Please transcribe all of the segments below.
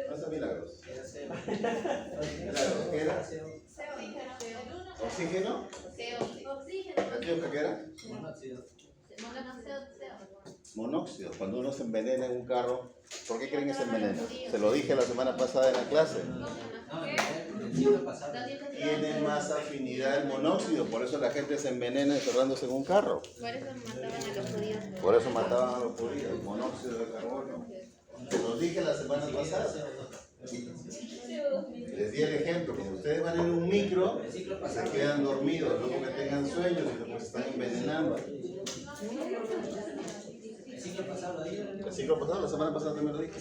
Pasa Milagros. Milagros, ¿qué era? ¿Oxígeno? ¿Oxígeno qué era? Monóxido. Cuando uno se envenena en un carro, ¿por qué creen que se envenena? Se lo dije la semana pasada en la clase. Tiene más afinidad el monóxido, por eso la gente se envenena encerrándose en un carro. Por eso mataban a los judíos, el monóxido de carbono. Se lo dije la semana pasada. Les di el ejemplo, como ustedes van en un micro, se quedan dormidos, no porque tengan sueños, sino porque se están envenenando. ¿El ciclo pasado El ciclo pasado, la semana pasada también lo dije.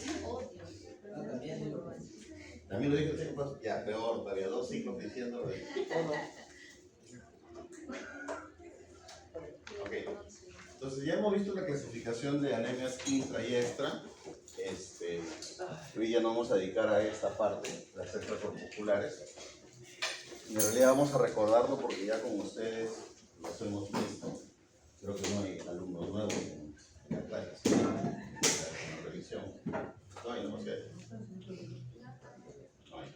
También lo dije el ciclo pasado. Ya, peor, todavía 2 ciclos diciéndolo. Ok. Entonces ya hemos visto la clasificación de anemias intra y extra. Hoy ya no vamos a dedicar a esta parte, las extracorpusculares. En realidad vamos a recordarlo porque ya con ustedes los hemos visto. Creo que no hay alumnos nuevos en la clase, en la revisión. No hay, no sé. No hay.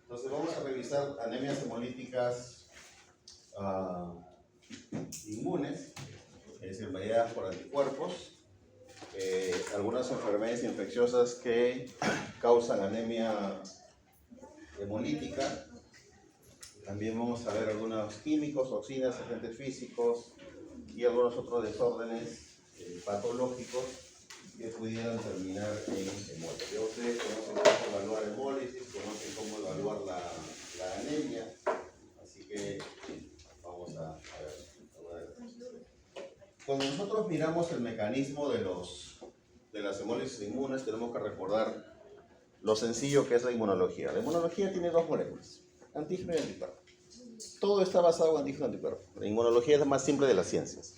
Entonces vamos a revisar anemias hemolíticas inmunes, es decir, mediadas por anticuerpos. Algunas enfermedades infecciosas que causan anemia hemolítica. También vamos a ver algunos químicos, toxinas, agentes físicos y algunos otros desórdenes patológicos que pudieran terminar en hemólisis. Ya ustedes conocen cómo evaluar hemólisis, conocen cómo evaluar la anemia, así que vamos a ver. Cuando nosotros miramos el mecanismo de las hemólisis inmunes, tenemos que recordar lo sencillo que es la inmunología. La inmunología tiene 2 moléculas, antígeno y anticuerpo. Todo está basado en antígeno y anticuerpo. La inmunología es la más simple de las ciencias.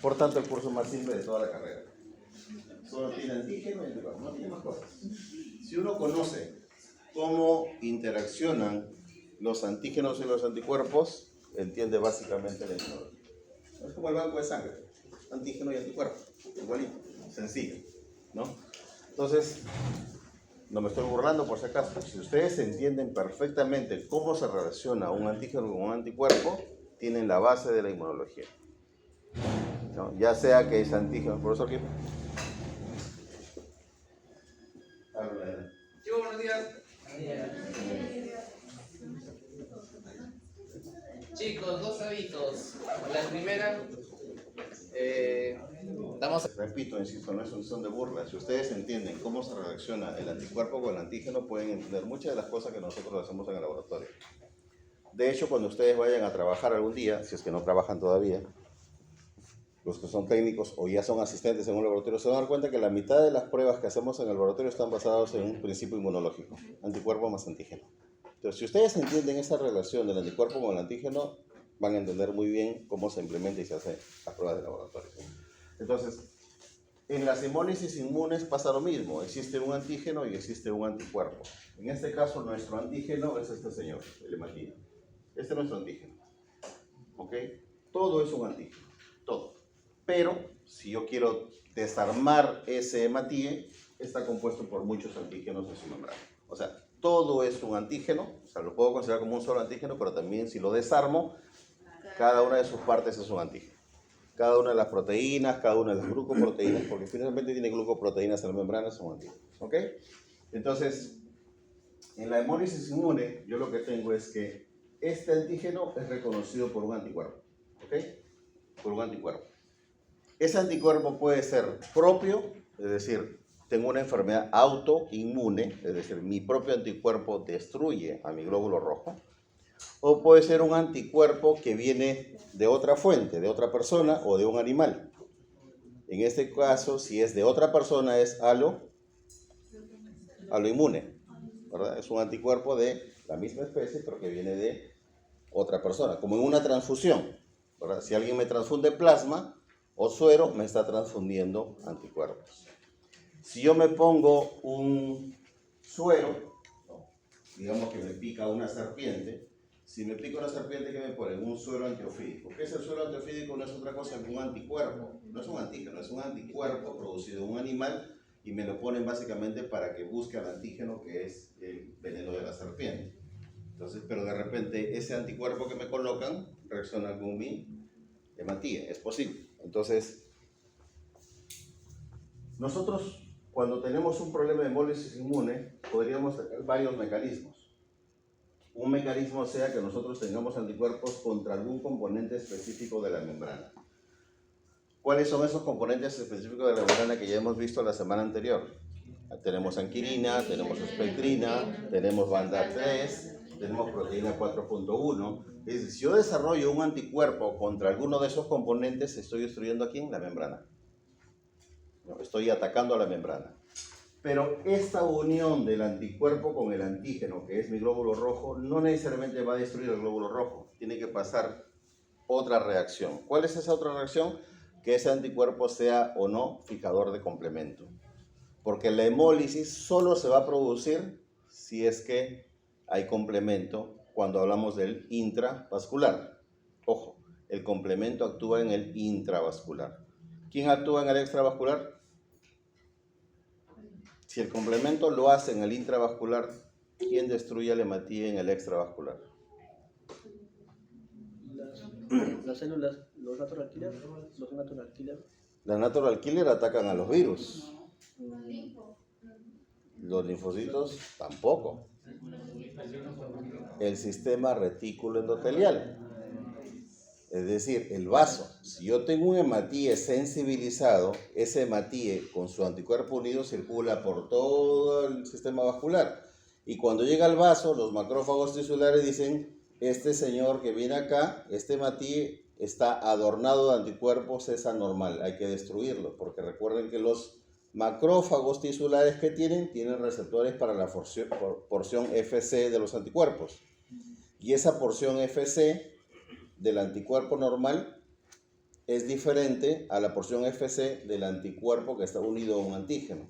Por tanto, el curso más simple de toda la carrera. Solo tiene antígeno y anticuerpo, no tiene más cosas. Si uno conoce cómo interaccionan los antígenos y los anticuerpos, entiende básicamente la inmunología. Es como el banco de sangre. Antígeno y anticuerpo, igualito, sencillo, ¿no? Entonces, no me estoy burlando por si acaso. Si ustedes entienden perfectamente cómo se relaciona un antígeno con un anticuerpo, tienen la base de la inmunología, ¿no? Ya sea que es antígeno, profesor Kim. Chicos, buenos días. Chicos, 2 avisos. La primera, Repito, insisto, no es un son de burla. Si ustedes entienden cómo se relaciona el anticuerpo con el antígeno, pueden entender muchas de las cosas que nosotros hacemos en el laboratorio. De hecho, cuando ustedes vayan a trabajar algún día, si es que no trabajan todavía, los que son técnicos o ya son asistentes en un laboratorio, se van a dar cuenta que la mitad de las pruebas que hacemos en el laboratorio están basadas en un principio inmunológico, anticuerpo más antígeno. Entonces, si ustedes entienden esa relación del anticuerpo con el antígeno, van a entender muy bien cómo se implementa y se hace las pruebas de laboratorio. Entonces, en las hemólisis inmunes pasa lo mismo, existe un antígeno y existe un anticuerpo. En este caso, nuestro antígeno es este señor, el hematina. Este es nuestro antígeno. ¿Ok? Todo es un antígeno, todo. Pero, si yo quiero desarmar ese hematíe, está compuesto por muchos antígenos en su membrana. O sea, todo es un antígeno, o sea, lo puedo considerar como un solo antígeno, pero también si lo desarmo, cada una de sus partes es un antígeno. Cada una de las proteínas, cada una de las glucoproteínas, porque finalmente tiene glucoproteínas en la membrana, son antígenos. ¿Ok? Entonces, en la hemólisis inmune, yo lo que tengo es que este antígeno es reconocido por un anticuerpo. ¿Ok? Por un anticuerpo. Ese anticuerpo puede ser propio, es decir, tengo una enfermedad autoinmune, es decir, mi propio anticuerpo destruye a mi glóbulo rojo, o puede ser un anticuerpo que viene de otra fuente, de otra persona o de un animal. En este caso, si es de otra persona, es aloinmune, ¿verdad? Es un anticuerpo de la misma especie, pero que viene de otra persona, como en una transfusión, ¿verdad? Si alguien me transfunde plasma o suero, me está transfundiendo anticuerpos. Si yo me pongo un suero, ¿no? Digamos que me pica una serpiente, Si me pica una serpiente, ¿qué me ponen? Un suero antiofídico. ¿Qué es el suero antiofídico? No es otra cosa que un anticuerpo. No es un antígeno, es un anticuerpo producido en un animal y me lo ponen básicamente para que busque al antígeno que es el veneno de la serpiente. Entonces, pero de repente ese anticuerpo que me colocan reacciona con mi hematía. Es posible. Entonces, nosotros cuando tenemos un problema de hemólisis inmune podríamos tener varios mecanismos. Un mecanismo sea que nosotros tengamos anticuerpos contra algún componente específico de la membrana. ¿Cuáles son esos componentes específicos de la membrana que ya hemos visto la semana anterior? Tenemos anquirina, tenemos espectrina, tenemos banda 3, tenemos proteína 4.1. Es decir, si yo desarrollo un anticuerpo contra alguno de esos componentes, estoy destruyendo aquí en la membrana. No, estoy atacando a la membrana. Pero esta unión del anticuerpo con el antígeno, que es mi glóbulo rojo, no necesariamente va a destruir el glóbulo rojo. Tiene que pasar otra reacción. ¿Cuál es esa otra reacción? Que ese anticuerpo sea o no fijador de complemento. Porque la hemólisis solo se va a producir si es que hay complemento cuando hablamos del intravascular. Ojo, el complemento actúa en el intravascular. ¿Quién actúa en el extravascular? Si el complemento lo hace en el intravascular, ¿quién destruye la hematía en el extravascular? Las células, los natural killer, Las natural killer atacan a los virus. Los linfocitos tampoco. El sistema retículo endotelial. Es decir, el vaso. Si yo tengo un hematíe sensibilizado, ese hematíe con su anticuerpo unido circula por todo el sistema vascular. Y cuando llega al vaso, los macrófagos tisulares dicen, este señor que viene acá, este hematíe está adornado de anticuerpos, es anormal, hay que destruirlo. Porque recuerden que los macrófagos tisulares que tienen receptores para la porción FC de los anticuerpos. Y esa porción FC del anticuerpo normal es diferente a la porción FC del anticuerpo que está unido a un antígeno.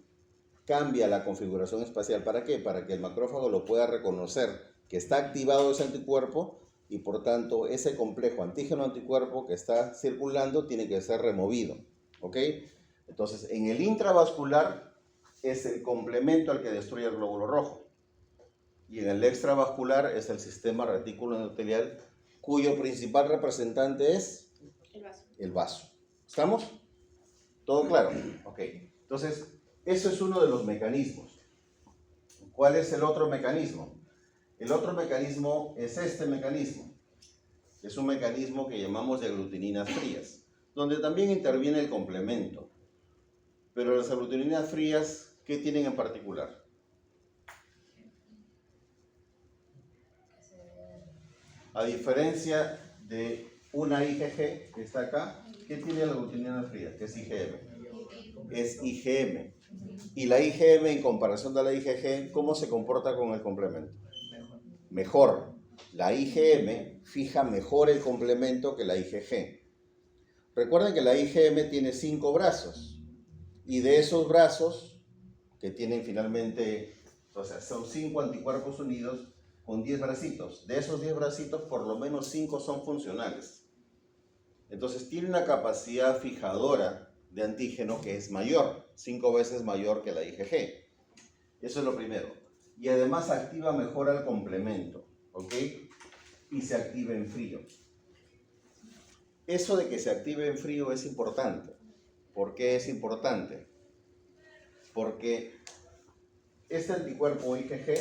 Cambia la configuración espacial. ¿Para qué? Para que el macrófago lo pueda reconocer que está activado ese anticuerpo y por tanto ese complejo antígeno-anticuerpo que está circulando tiene que ser removido. ¿Ok? Entonces, en el intravascular es el complemento al que destruye el glóbulo rojo. Y en el extravascular es el sistema retículo endotelial, cuyo principal representante es el vaso. ¿Estamos? ¿Todo claro? Ok. Entonces, eso es uno de los mecanismos. ¿Cuál es el otro mecanismo? El otro mecanismo es este mecanismo. Es un mecanismo que llamamos de aglutininas frías, donde también interviene el complemento. Pero las aglutininas frías, ¿qué tienen en particular? A diferencia de una IgG que está acá, ¿qué tiene la aglutinina fría? ¿Qué es IgM? Es IgM. Y la IgM en comparación de la IgG, ¿cómo se comporta con el complemento? Mejor. La IgM fija mejor el complemento que la IgG. Recuerden que la IgM tiene 5 brazos. Y de esos brazos, que tienen finalmente, o sea, son 5 anticuerpos unidos, con 10 bracitos. De esos 10 bracitos, por lo menos 5 son funcionales. Entonces, tiene una capacidad fijadora de antígeno que es mayor, 5 veces mayor que la IgG. Eso es lo primero. Y además activa mejor al complemento, ¿ok? Y se activa en frío. Eso de que se active en frío es importante. ¿Por qué es importante? Porque este anticuerpo IgG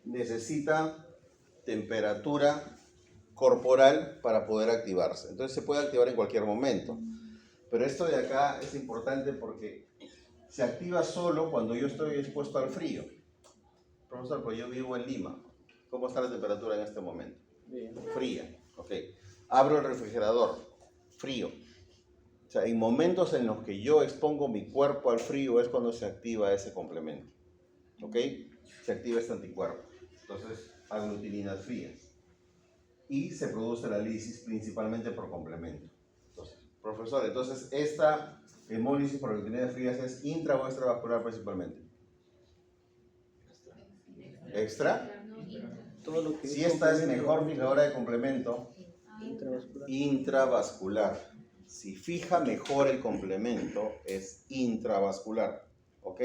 necesita temperatura corporal para poder activarse. Entonces se puede activar en cualquier momento. Pero esto de acá es importante porque se activa solo cuando yo estoy expuesto al frío. Profesor, pues yo vivo en Lima. ¿Cómo está la temperatura en este momento? Bien. Fría. Ok. Abro el refrigerador. Frío. O sea, en momentos en los que yo expongo mi cuerpo al frío es cuando se activa ese complemento. ¿Ok? Se activa este anticuerpo. Entonces, aglutininas frías. Y se produce la lisis principalmente por complemento. Entonces, profesor, entonces esta hemólisis por aglutininas frías es intra o extravascular principalmente. ¿Extra? Todo lo que Si esta es complemento mejor fijadora de complemento, intravascular. intravascular. Si fija mejor el complemento, es intravascular. ¿Ok?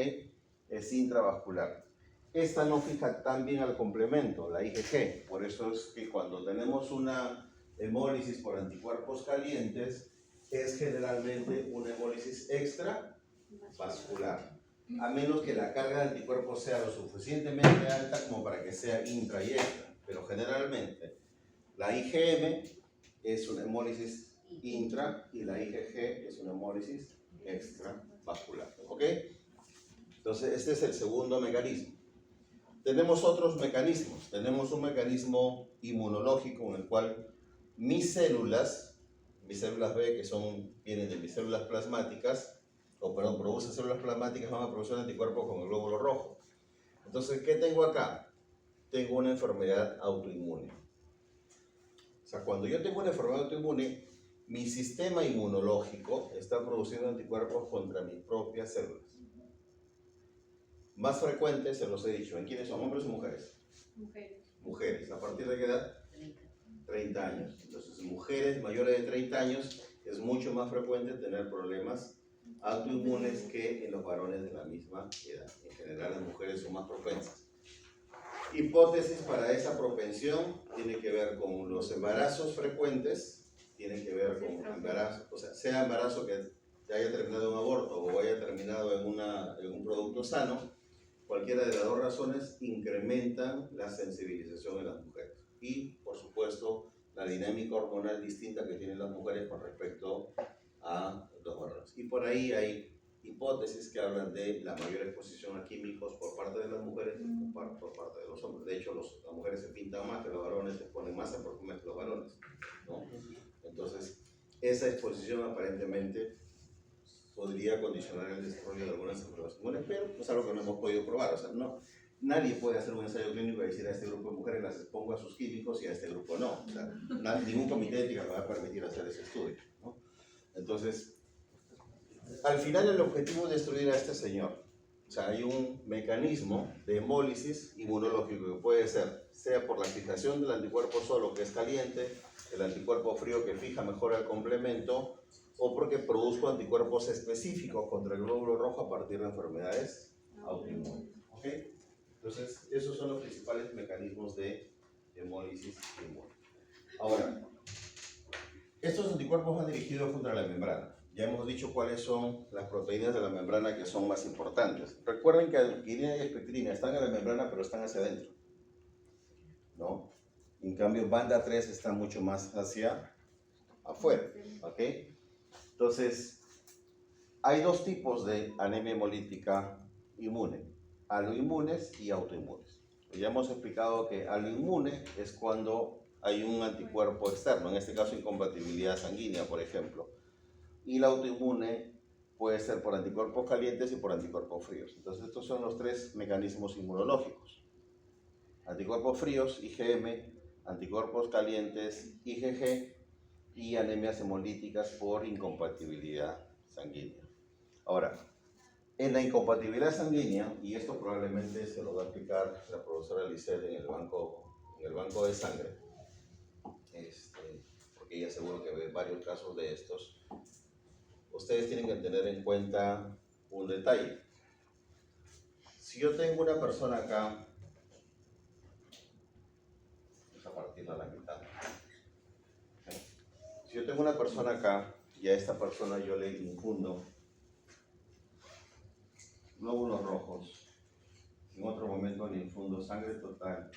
Es intravascular. Esta no fija tan bien al complemento, la IgG. Por eso es que cuando tenemos una hemólisis por anticuerpos calientes, es generalmente una hemólisis extravascular. A menos que la carga de anticuerpos sea lo suficientemente alta como para que sea intra y extra. Pero generalmente la IgM es una hemólisis intra y la IgG es una hemólisis extravascular. ¿Ok? Entonces, este es el segundo mecanismo. Tenemos otros mecanismos. Tenemos un mecanismo inmunológico en el cual mis células B, que vienen de mis células plasmáticas, producen células plasmáticas, van a producir anticuerpos con el glóbulo rojo. Entonces, ¿qué tengo acá? Tengo una enfermedad autoinmune. O sea, cuando yo tengo una enfermedad autoinmune, mi sistema inmunológico está produciendo anticuerpos contra mis propias células. Más frecuentes, se los he dicho, ¿en quiénes son? ¿Hombres o mujeres? Mujeres. Mujeres. ¿A partir de qué edad? 30 años. Entonces, mujeres mayores de 30 años es mucho más frecuente tener problemas autoinmunes que en los varones de la misma edad. En general, las mujeres son más propensas. Hipótesis para esa propensión tiene que ver con los embarazos frecuentes, tiene que ver con embarazo, o sea embarazo que haya terminado en un aborto o haya terminado en un producto sano, cualquiera de las dos razones incrementan la sensibilización en las mujeres. Y, por supuesto, la dinámica hormonal distinta que tienen las mujeres con respecto a los varones. Y por ahí hay hipótesis que hablan de la mayor exposición a químicos por parte de las mujeres que por parte de los hombres. De hecho, las mujeres se pintan más que los varones, se ponen más a perfumes que los varones, ¿no? Entonces, esa exposición aparentemente podría condicionar el desarrollo de algunas enfermedades inmunes, pero es algo que no hemos podido probar. O sea, nadie puede hacer un ensayo clínico y decir a este grupo de mujeres las expongo a sus químicos y a este grupo no. O sea, ningún comité de ética me va a permitir hacer ese estudio, ¿no? Entonces, al final el objetivo es destruir a este señor. O sea, hay un mecanismo de hemólisis inmunológico que puede ser, sea por la fijación del anticuerpo solo que es caliente, el anticuerpo frío que fija mejor al complemento, o porque produzco anticuerpos específicos contra el glóbulo rojo a partir de enfermedades autoinmunes. ¿Ok? Entonces, esos son los principales mecanismos de hemólisis inmune. Ahora, estos anticuerpos van dirigidos contra la membrana. Ya hemos dicho cuáles son las proteínas de la membrana que son más importantes. Recuerden que adquirina y espectrina están en la membrana, pero están hacia adentro, ¿no? En cambio, banda 3 está mucho más hacia afuera, ¿ok? Entonces, hay dos tipos de anemia hemolítica inmune: aloinmunes y autoinmunes. Ya hemos explicado que aloinmune es cuando hay un anticuerpo externo, en este caso incompatibilidad sanguínea, por ejemplo. Y la autoinmune puede ser por anticuerpos calientes y por anticuerpos fríos. Entonces, estos son los tres mecanismos inmunológicos: anticuerpos fríos, IgM, anticuerpos calientes, IgG, y anemias hemolíticas por incompatibilidad sanguínea. Ahora, en la incompatibilidad sanguínea, y esto probablemente se lo va a explicar la profesora Lisset en el banco de sangre, porque ella seguro que ve varios casos de estos, ustedes tienen que tener en cuenta un detalle. Si yo tengo una persona acá, vamos a partirla a la mitad. Si yo tengo una persona acá y a esta persona yo le infundo glóbulos rojos, en otro momento le infundo sangre total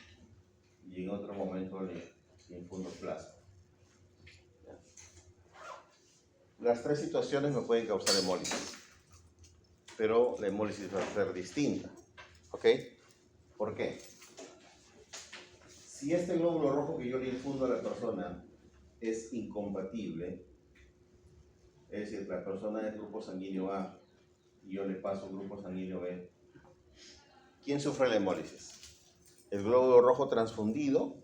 y en otro momento le infundo plasma. Las tres situaciones me pueden causar hemólisis, pero la hemólisis va a ser distinta, ¿ok? ¿Por qué? Si este glóbulo rojo que yo le infundo a la persona es incompatible, es decir, la persona es grupo sanguíneo A y yo le paso grupo sanguíneo B, ¿quién sufre la hemólisis? ¿El glóbulo rojo transfundido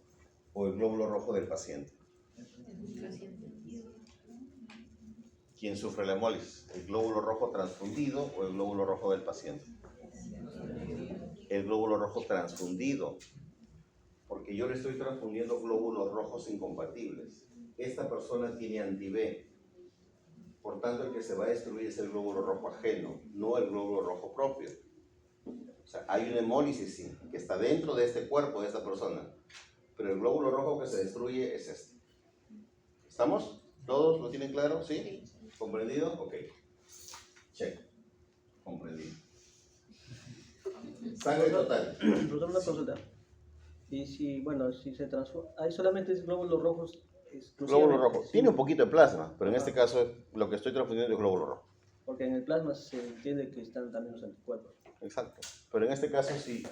o el glóbulo rojo del paciente? ¿Quién sufre la hemólisis? ¿El glóbulo rojo transfundido o el glóbulo rojo del paciente? El glóbulo rojo transfundido, porque porque yo le estoy transfundiendo glóbulos rojos incompatibles. Esta persona tiene anti-B. Por tanto, el que se va a destruir es el glóbulo rojo ajeno, no el glóbulo rojo propio. O sea, hay una hemólisis sí, que está dentro de este cuerpo de esta persona, pero el glóbulo rojo que se destruye es este. ¿Estamos? ¿Todos lo tienen claro? ¿Sí? ¿Comprendido? Ok. Check. Comprendido. Sangre total. Profesor, una consulta. Y si, bueno, si se transforma, hay solamente glóbulos rojos Glóbulo exclusivamente. rojo. Tiene un poquito de plasma, pero en este caso lo que estoy transfundiendo es glóbulo rojo. Porque en el plasma se entiende que están también los anticuerpos. Exacto. Pero en este caso, si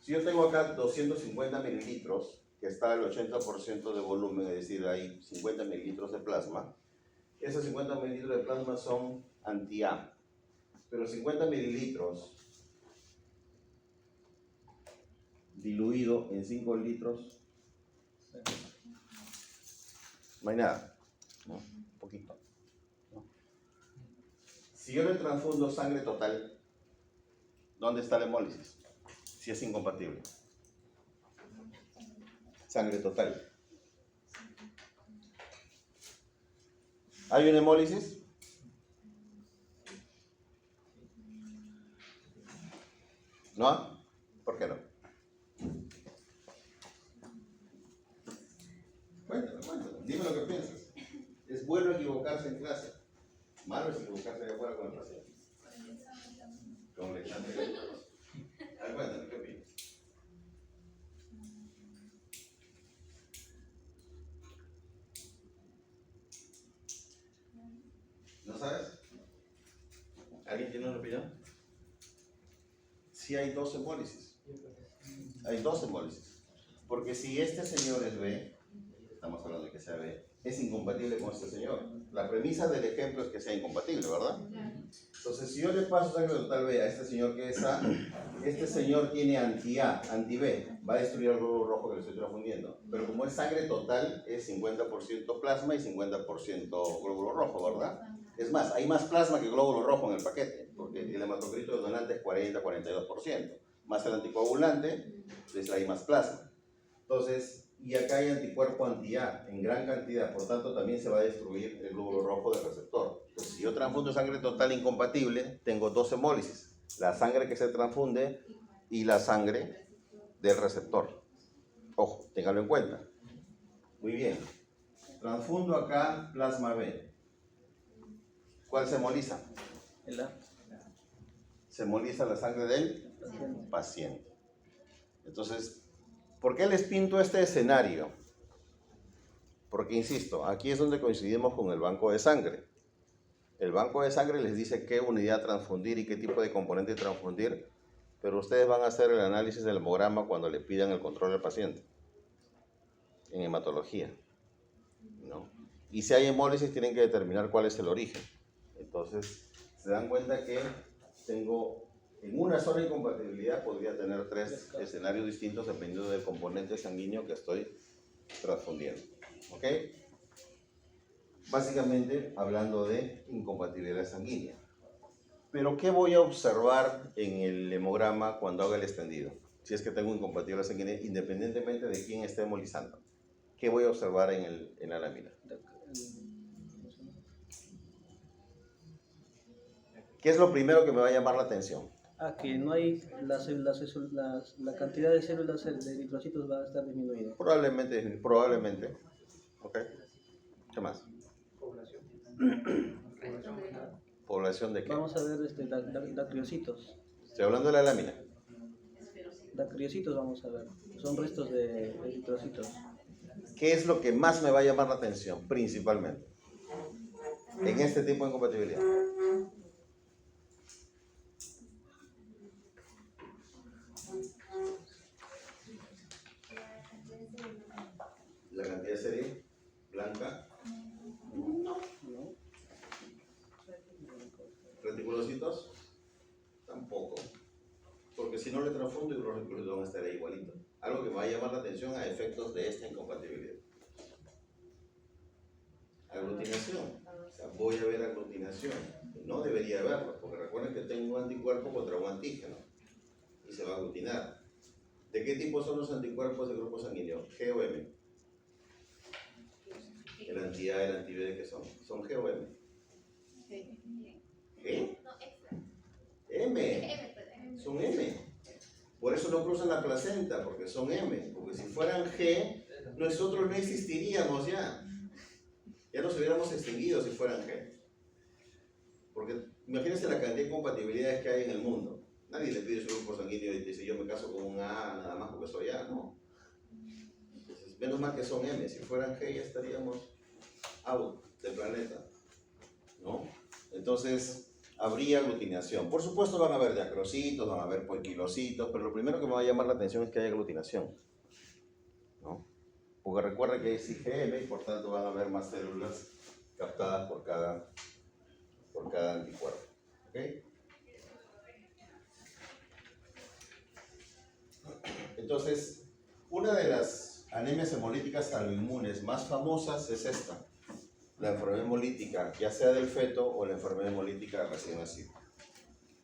yo tengo acá 250 mililitros, que está al 80% de volumen, es decir, hay 50 mililitros de plasma, esos 50 mililitros de plasma son anti-A. Pero 50 mililitros diluido en 5 litros, no hay nada, ¿no? Un poquito, ¿no? Si yo le transfundo sangre total, ¿dónde está la hemólisis? Si es incompatible. Sangre total. ¿Hay una hemólisis? ¿No? ¿Por qué no? Cuéntame. Dime lo que piensas. Es bueno equivocarse en clase. Malo es equivocarse allá afuera con el paciente. Con el echante de todos. A ver, cuéntame, ¿qué opinas? ¿No sabes? ¿Alguien tiene una opinión? Sí hay dos hemólisis. Hay dos hemólisis. Porque si este señor es B, estamos hablando de que sea B, es incompatible con este señor. La premisa del ejemplo es que sea incompatible, ¿verdad? Entonces, si yo le paso sangre total B a este señor que es A, este señor tiene anti-A, anti-B, va a destruir el glóbulo rojo que le estoy transfundiendo. Pero como es sangre total, es 50% plasma y 50% glóbulo rojo, ¿verdad? Es más, hay más plasma que glóbulo rojo en el paquete, porque el hematocrito del donante es 40-42%. Más el anticoagulante, entonces hay más plasma. Entonces, y acá hay anticuerpo anti-A en gran cantidad, por tanto también se va a destruir el glóbulo rojo del receptor. Entonces, si yo transfundo sangre total incompatible, tengo dos hemólisis, la sangre que se transfunde y la sangre del receptor. Ojo, ténganlo en cuenta. Muy bien. Transfundo acá plasma B. ¿Cuál se hemoliza? El A. Se hemoliza la sangre del paciente. Entonces, ¿por qué les pinto este escenario? Porque, insisto, aquí es donde coincidimos con el banco de sangre. El banco de sangre les dice qué unidad transfundir y qué tipo de componente transfundir, pero ustedes van a hacer el análisis del hemograma cuando le pidan el control del paciente, en hematología, ¿no? Y si hay hemólisis, tienen que determinar cuál es el origen. Entonces, se dan cuenta que tengo, en una sola incompatibilidad, podría tener tres escenarios distintos dependiendo del componente sanguíneo que estoy transfundiendo. ¿Ok? Básicamente hablando de incompatibilidad sanguínea. Pero ¿qué voy a observar en el hemograma cuando haga el extendido? Si es que tengo incompatibilidad sanguínea, independientemente de quién esté hemolizando. ¿Qué voy a observar en la lámina? ¿Qué es lo primero que me va a llamar la atención? Que no hay la cantidad de células de eritrocitos va a estar disminuida. Probablemente. ¿Ok? ¿Qué más? ¿Población de qué? Vamos a ver dacriocitos. Estoy hablando de la lámina. Dacriocitos vamos a ver. Son restos de eritrocitos. ¿Qué es lo que más me va a llamar la atención, principalmente, en este tipo de incompatibilidad? La cantidad de serie blanca. No. ¿Reticulocitos? Tampoco. Porque si no le transfundo, los reticulocitos van a estar igualitos. Algo que me va a llamar la atención a efectos de esta incompatibilidad. Aglutinación. O sea, voy a ver aglutinación. No debería verlo, porque recuerden que tengo un anticuerpo contra un antígeno. Y se va a aglutinar. ¿De qué tipo son los anticuerpos del grupo sanguíneo? ¿G o M? El anti-A, el anti-B, ¿de qué son? ¿Son G o M? ¿G? M. Son M. Por eso no cruzan la placenta, porque son M. Porque si fueran G, nosotros no existiríamos ya. Ya nos hubiéramos extinguido si fueran G. Porque imagínense la cantidad de incompatibilidades que hay en el mundo. Nadie le pide su grupo sanguíneo y dice yo me caso con un A nada más porque soy A, no. Entonces, menos mal que son M. Si fueran G ya estaríamos out del planeta, ¿no? Entonces habría aglutinación. Por supuesto van a haber diacrocitos, van a haber poiquilocitos, pero lo primero que me va a llamar la atención es que haya aglutinación, ¿no? Porque recuerda que es IgM y por tanto van a haber más células captadas por cada anticuerpo. ¿Ok? Entonces, una de las anemias hemolíticas autoinmunes más famosas es esta, la enfermedad hemolítica, ya sea del feto o la enfermedad hemolítica recién nacido.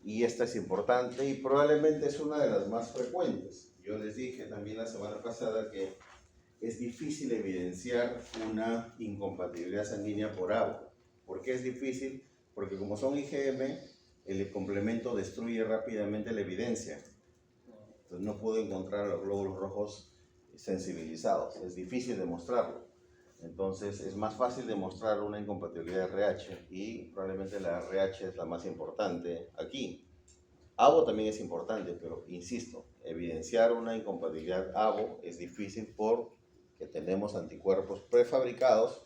Y esta es importante y probablemente es una de las más frecuentes. Yo les dije también la semana pasada que es difícil evidenciar una incompatibilidad sanguínea por ABO. ¿Por qué es difícil? Porque como son IgM, el complemento destruye rápidamente la evidencia. Entonces no puedo encontrar los glóbulos rojos sensibilizados. Es difícil demostrarlo. Entonces es más fácil demostrar una incompatibilidad RH y probablemente la RH es la más importante aquí. ABO también es importante, pero insisto, evidenciar una incompatibilidad ABO es difícil porque tenemos anticuerpos prefabricados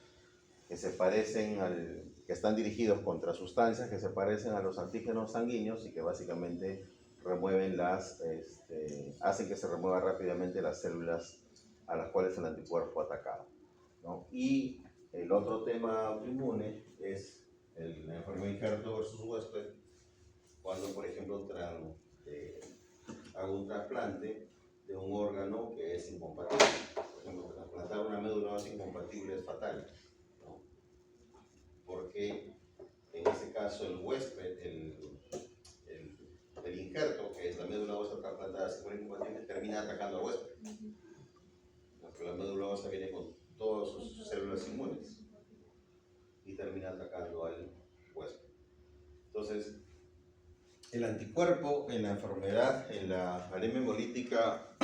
que se parecen que están dirigidos contra sustancias que se parecen a los antígenos sanguíneos y que básicamente remueven hacen que se remuevan rápidamente las células a las cuales el anticuerpo ha atacado, ¿no? Y el otro tema autoinmune es la enfermedad injerto versus huésped, cuando por ejemplo hago un trasplante de un órgano que es incompatible. Por ejemplo, trasplantar una médula ósea incompatible es fatal, ¿no? Porque en ese caso el huésped, el injerto, que es la médula ósea trasplantada si fuera incompatible, termina atacando al huésped. Porque la médula ósea viene con todas sus células inmunes y termina atacando al huésped. Entonces, el anticuerpo en la enfermedad, en la anemia hemolítica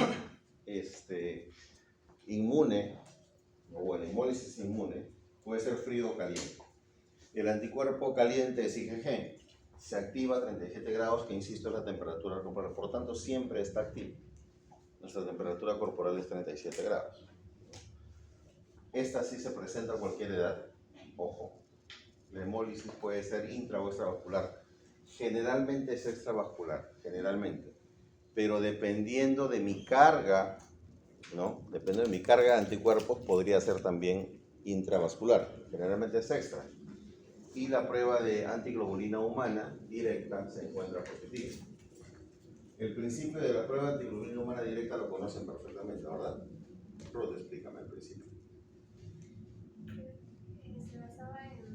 inmune, o en hemólisis inmune, puede ser frío o caliente. El anticuerpo caliente es IgG, se activa a 37 grados, que insisto es la temperatura corporal, por lo tanto siempre está activo. Nuestra temperatura corporal es 37 grados. Esta sí se presenta a cualquier edad, ojo. La hemólisis puede ser intra o extravascular. Generalmente es extravascular, generalmente. Pero dependiendo de mi carga, ¿no? Dependiendo de mi carga de anticuerpos, podría ser también intravascular. Generalmente es extra. Y la prueba de antiglobulina humana directa se encuentra positiva. El principio de la prueba de antiglobulina humana directa lo conocen perfectamente, ¿verdad? Ruth, explícame el principio. Se basaba en prueba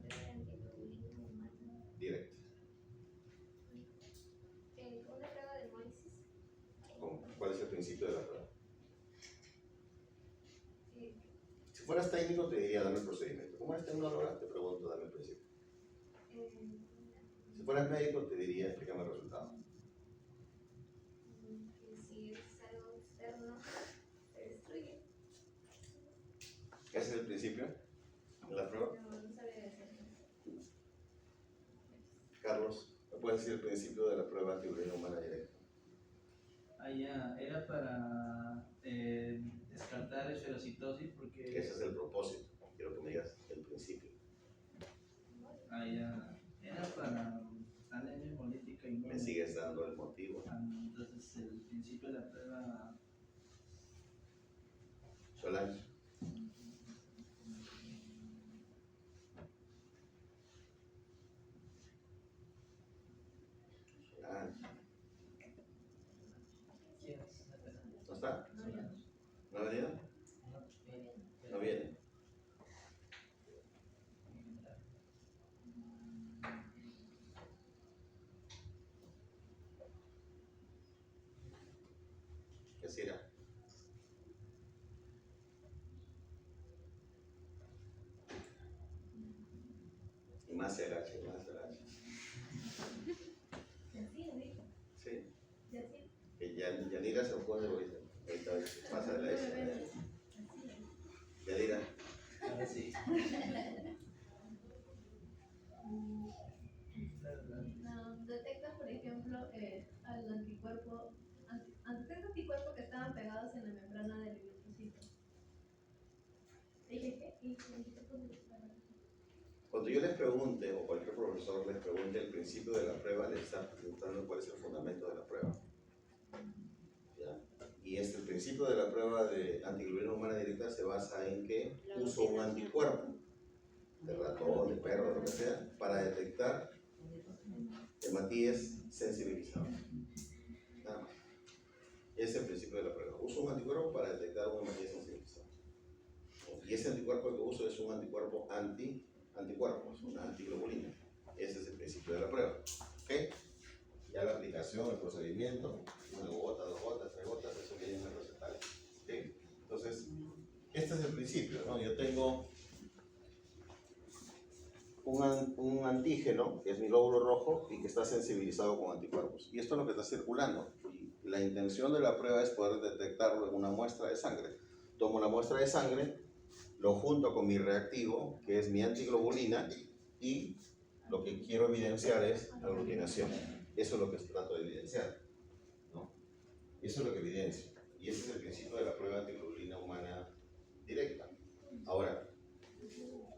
de antiglobulina humana. Directa. Una prueba de hemólisis. ¿Cuál es el principio de la prueba? Si fueras técnico te diría dame el procedimiento. ¿Cómo eres tecnóloga? Te pregunto dame el principio. Si fueras médico te diría explícame el resultado. Si es algo externo, se destruye. ¿Ese es el principio de la prueba? No sabía decirlo. Carlos, ¿me puedes decir el principio de la prueba de antiglobulina humana directa? Ya, era para descartar esferocitosis porque... Ese es el propósito. Quiero que me digas el principio. Ya, era para anemia hemolítica y ¿Me sigues dando el motivo? Entonces el principio de la prueba... Solange. ¿No está? ¿No ha venido? No viene. Yacira. Y más se agacha, y más se agacha. Sí. Que Yanira se pone ahorita. Ahorita pasa de la S. Yanira. Ahora sí. Detectas, por ejemplo, al anticuerpo, detectas anticuerpos que estaban pegados en la membrana del eritrocito. Cuando yo les pregunte, o cualquier profesor les pregunte el principio de la prueba, les está preguntando cuál es el fundamento de la prueba. ¿Ya? Y el principio de la prueba de antiglobulina humana directa se basa en que uso un anticuerpo, de ratón, de perro, de lo que sea, para detectar hematíes sensibilizados. Nada más. Ese es el principio de la prueba. Uso un anticuerpo para detectar un hematíes sensibilizado. Y ese anticuerpo que uso es un anticuerpo anticuerpo, es una antiglobulina. Ese es el principio de la prueba. ¿Ok? Ya la aplicación, el procedimiento, una gota, 2 gotas, 3 gotas, eso viene en el recetario. ¿Ok? Entonces, este es el principio, ¿no? Yo tengo un antígeno, que es mi glóbulo rojo, y que está sensibilizado con anticuerpos. Y esto es lo que está circulando. Y la intención de la prueba es poder detectarlo en una muestra de sangre. Tomo la muestra de sangre, lo junto con mi reactivo, que es mi antiglobulina, y lo que quiero evidenciar es aglutinación. Eso es lo que trato de evidenciar, ¿no? Eso es lo que evidencio. Y ese es el principio de la prueba de antiglobulina humana directa. Ahora,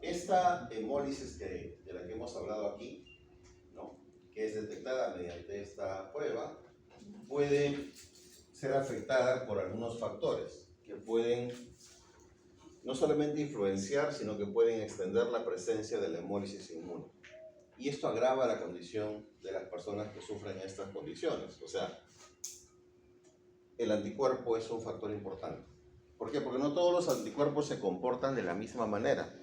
esta hemólisis de la que hemos hablado aquí, ¿no?, que es detectada mediante esta prueba, puede ser afectada por algunos factores que pueden no solamente influenciar, sino que pueden extender la presencia de la hemólisis inmune. Y esto agrava la condición de las personas que sufren estas condiciones. O sea, el anticuerpo es un factor importante. ¿Por qué? Porque no todos los anticuerpos se comportan de la misma manera.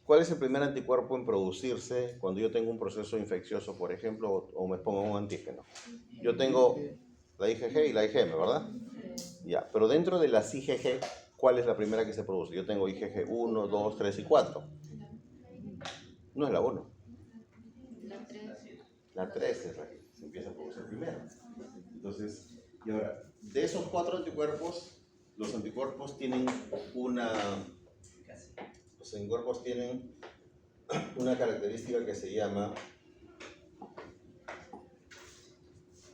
¿Cuál es el primer anticuerpo en producirse cuando yo tengo un proceso infeccioso, por ejemplo, o me pongo un antígeno? Yo tengo la IgG y la IgM, ¿verdad? Ya, pero dentro de las IgG, ¿cuál es la primera que se produce? Yo tengo IgG 1, 2, 3 y 4. No es la 1. La 3 es la que se empieza a producir primero. Entonces, y ahora, de esos 4 anticuerpos, los anticuerpos tienen una característica que se llama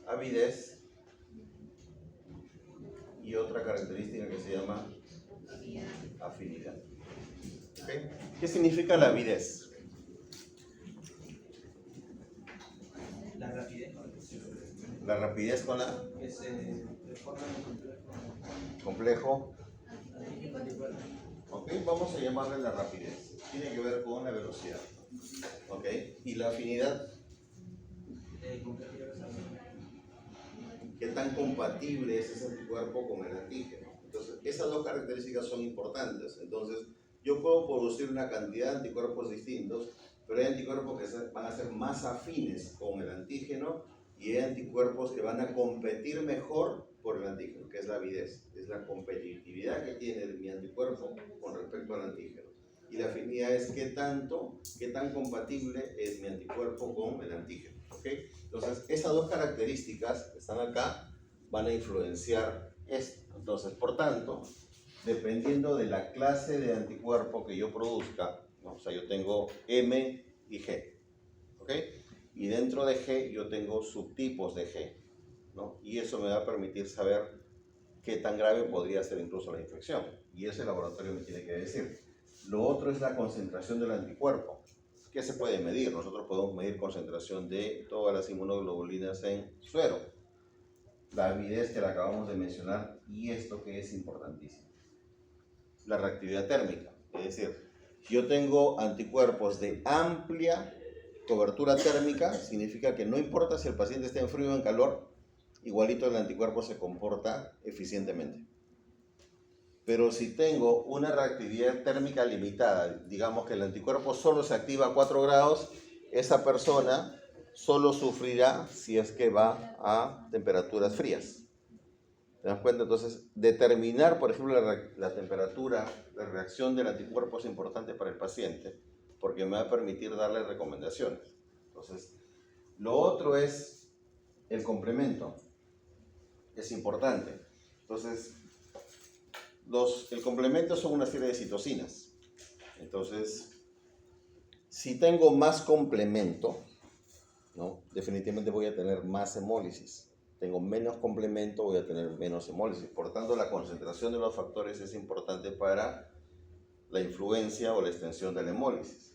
avidez y otra característica que se llama afinidad. ¿Okay? ¿Qué significa la avidez? La rapidez. La rapidez con la Que se forma un complejo. complejo. Ok, vamos a llamarle la rapidez. Tiene que ver con la velocidad. Ok, y la afinidad. ¿Qué tan compatible es ese anticuerpo con el antígeno? Entonces, esas dos características son importantes. Entonces, yo puedo producir una cantidad de anticuerpos distintos, pero hay anticuerpos que van a ser más afines con el antígeno y hay anticuerpos que van a competir mejor por el antígeno, que es la avidez. Es la competitividad que tiene mi anticuerpo con respecto al antígeno. Y la afinidad es qué tan compatible es mi anticuerpo con el antígeno. ¿Okay? Entonces, esas dos características que están acá van a influenciar esto. Entonces, por tanto, dependiendo de la clase de anticuerpo que yo produzca, ¿no? O sea, yo tengo M y G, ¿ok? Y dentro de G yo tengo subtipos de G, ¿no? Y eso me va a permitir saber qué tan grave podría ser incluso la infección. Y ese laboratorio me tiene que decir. Lo otro es la concentración del anticuerpo. ¿Qué se puede medir? Nosotros podemos medir concentración de todas las inmunoglobulinas en suero. La avidez que la acabamos de mencionar y esto que es importantísimo. La reactividad térmica. Es decir, si yo tengo anticuerpos de amplia cobertura térmica, significa que no importa si el paciente está en frío o en calor, igualito el anticuerpo se comporta eficientemente. Pero si tengo una reactividad térmica limitada, digamos que el anticuerpo solo se activa a 4 grados, esa persona solo sufrirá si es que va a temperaturas frías. ¿Te das cuenta? Entonces, determinar, por ejemplo, la temperatura, la reacción del anticuerpo es importante para el paciente porque me va a permitir darle recomendaciones. Entonces, lo otro es el complemento. Es importante. Entonces, el complemento son una serie de citocinas. Entonces, si tengo más complemento, ¿no? Definitivamente voy a tener más hemólisis. Tengo menos complemento, voy a tener menos hemólisis. Por tanto, la concentración de los factores es importante para la influencia o la extensión de la hemólisis.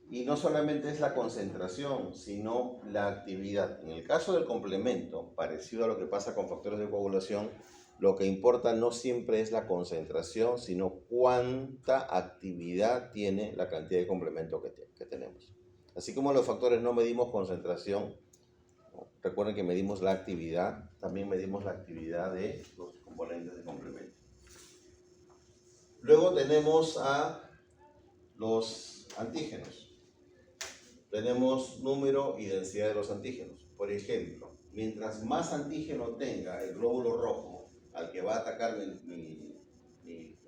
Y no solamente es la concentración, sino la actividad. En el caso del complemento, parecido a lo que pasa con factores de coagulación, lo que importa no siempre es la concentración, sino cuánta actividad tiene la cantidad de complemento que tenemos. Así como los factores no medimos concentración, ¿no? Recuerden que medimos la actividad, también medimos la actividad de los componentes de complemento. Luego tenemos a los antígenos. Tenemos número y densidad de los antígenos. Por ejemplo, mientras más antígeno tenga el glóbulo rojo al que va a atacar mi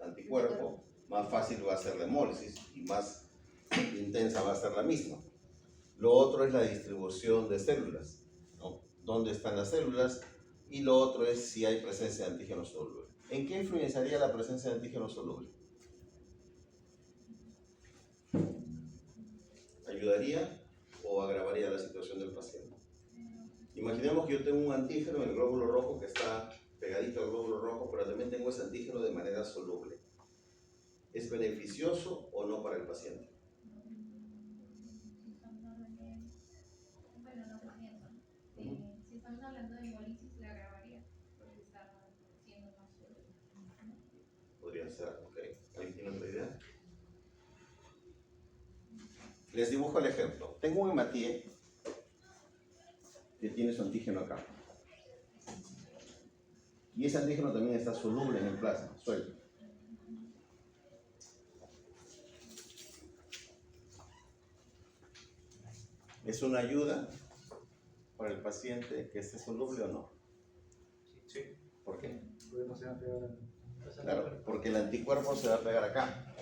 anticuerpo, más fácil va a ser la hemólisis y más intensa va a ser la misma. Lo otro es la distribución de células, ¿no? ¿Dónde están las células? Y lo otro es si hay presencia de antígeno soluble. ¿En qué influenciaría la presencia de antígeno soluble? ¿Ayudaría o agravaría la situación del paciente? Imaginemos que yo tengo un antígeno en el glóbulo rojo que está pegadito al glóbulo rojo, pero también tengo ese antígeno de manera soluble. ¿Es beneficioso o no para el paciente? Bueno, no entiendo. Si estamos hablando de hemólisis, le agravaría, porque está siendo más sólido. Podría ser, ok. ¿Alguien tiene otra idea? Les dibujo el ejemplo. Tengo un hematíe que tiene su antígeno acá. Y ese antígeno también está soluble en el plasma, suelto. ¿Es una ayuda para el paciente que esté soluble o no? Sí. ¿Por qué? Porque no se va a pegar. Claro, porque el anticuerpo se va a pegar acá.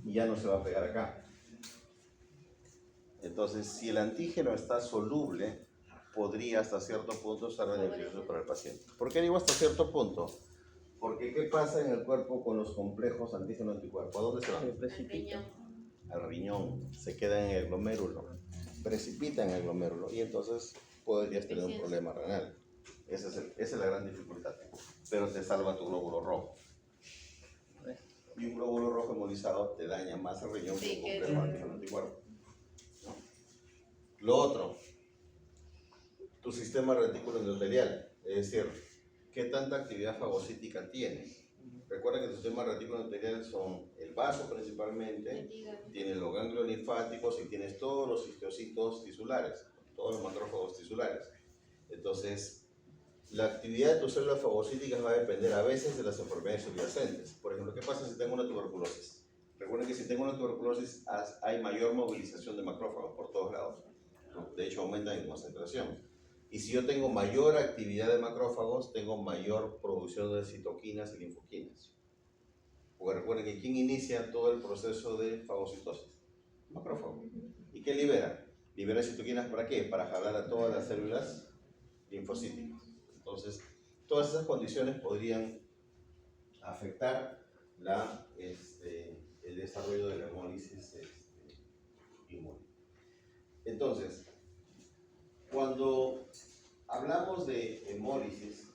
Y ya no se va a pegar acá. Entonces, si el antígeno está soluble, podría hasta cierto punto ser beneficioso para el paciente. ¿Por qué digo hasta cierto punto? Porque ¿qué pasa en el cuerpo con los complejos antígeno-anticuerpo? ¿A dónde se van? Precipita. Al riñón, se queda en el glomérulo, precipita en el glomérulo y entonces podrías tener un problema renal. Esa es la gran dificultad. Pero te salva tu glóbulo rojo. Y un glóbulo rojo hemolizado te daña más el riñón que un complejo antígeno-anticuerpo. ¿No? Lo otro, tu sistema reticuloendotelial, es decir, ¿qué tanta actividad fagocítica tiene? Recuerda que tu sistema reticuloendotelial son el vaso principalmente, tiene los ganglios linfáticos y tienes todos los histocitos tisulares, todos los macrófagos tisulares. Entonces, la actividad de tus células fagocíticas va a depender a veces de las enfermedades subyacentes. Por ejemplo, ¿qué pasa si tengo una tuberculosis? Recuerden que si tengo una tuberculosis hay mayor movilización de macrófagos por todos lados. De hecho, aumentan en concentración. Y si yo tengo mayor actividad de macrófagos, tengo mayor producción de citoquinas y linfoquinas. Porque recuerden que ¿quién inicia todo el proceso de fagocitosis? Macrófago. ¿Y qué libera? Libera citoquinas ¿para qué? Para jalar a todas las células linfocíticas. Entonces, todas esas condiciones podrían afectar el desarrollo de la hemólisis inmune. Entonces, cuando hablamos de hemólisis,